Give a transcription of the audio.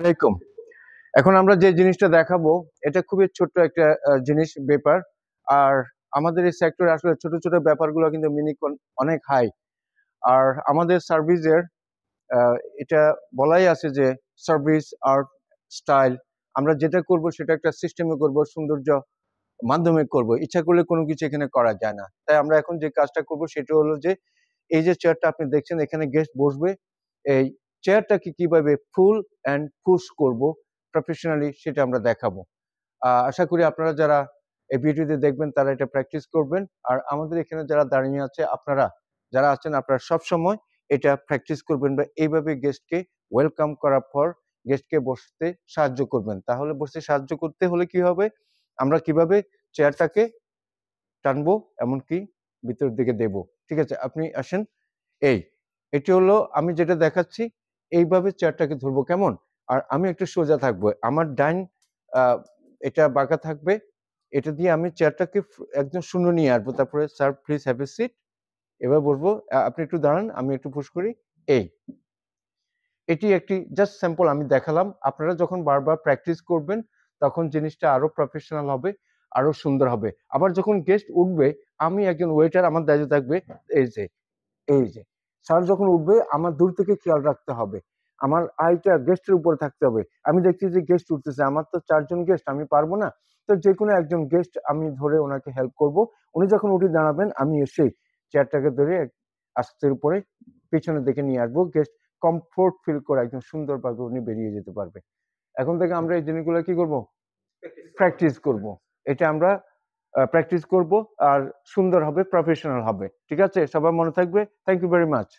আলাইকুম। এখন আমরা যে জিনিসটা দেখাবো এটা খুবই ছোট্ট একটা জিনিস ব্যাপার। আর আমাদের এই সেক্টরে আসলে ছোট ছোট ব্যাপারগুলো কিন্তু মিনিং অনেক হাই। আর আমাদের সার্ভিসের এটা বলাই আছে যে সার্ভিস আর স্টাইল, আমরা যেটা করব সেটা একটা সিস্টেমে করব, সৌন্দর্য মাধ্যমে করব, ইচ্ছা করলে কোনো কিছু এখানে করা যায় না। তাই আমরা এখন যে কাজটা করব সেটা হলো যে এই যে চেয়ারটা আপনি দেখছেন এখানে গেস্ট বসবে, এই চেয়ারটাকে কিভাবে ফুল অ্যান্ড পুশ করব প্রফেশনালি সেটা আমরা দেখাবো। আশা করি আপনারা যারা এই ভিডিওতে দেখবেন তারা এটা প্র্যাকটিস করবেন। আর আমাদের এখানে যারা দাঁড়িয়ে আছে আপনারা যারা আছেন আপনারা সবসময় এটা প্র্যাকটিস করবেন বা এইভাবে গেস্টকে ওয়েলকাম করার পর গেস্টকে বসতে সাহায্য করবেন। তাহলে বসতে সাহায্য করতে হলে কি হবে, আমরা কিভাবে চেয়ারটাকে টানবো এমনকি ভিতরের দিকে দেব। ঠিক আছে, আপনি আসেন। এই এটি হলো আমি যেটা দেখাচ্ছি, এইভাবে চেয়ারটাকে ধরবো কেমন। আর আমি একটু সোজা থাকবো, আমার ডাইন এটা বাঁকা থাকবে। এটা দিয়ে আমি চেয়ারটাকে একদম শূন্য নিয়ে আসবো, তারপরে sir please have a seat এবার বলবো। আপনি একটু দাঁড়ান, আমি একটু পুশ করি। এই এটি একটি জাস্ট স্যাম্পল আমি দেখালাম। আপনারা যখন বারবার প্র্যাকটিস করবেন তখন জিনিসটা আরো প্রফেশনাল হবে, আরো সুন্দর হবে। আবার যখন গেস্ট উঠবে, আমি একজন ওয়েটার, আমার দায়িত্ব থাকবে এই যে এই যে স্যার যখন উঠবে আমার দূর থেকে খেয়াল রাখতে হবে, আমার আইটা গেস্টের উপরে থাকতে হবে। আমি দেখছি যে গেস্ট উঠতেছে, আমার তো 4 জন গেস্ট, আমি পারবো না। তো যে কোনো একজন গেস্ট আমি ধরে ওনাকে হেল্প করব। উনি যখন উঠে দাঁড়াবেন আমি এসেই চেয়ারটাকে ধরে আস্তে উপরে পিছনের দিকে নিয়ে আসবো। গেস্ট কমফোর্ট ফিল করে একদম সুন্দরভাবে উনি বেরিয়ে যেতে পারবে। এখন থেকে আমরা এই জিনিসগুলো কি করব, প্র্যাকটিস করব। এটা আমরা প্র্যাকটিস করব আর সুন্দর হবে, প্রফেশনাল হবে। ঠিক আছে, সবার মনে থাকবে। Thank you very much.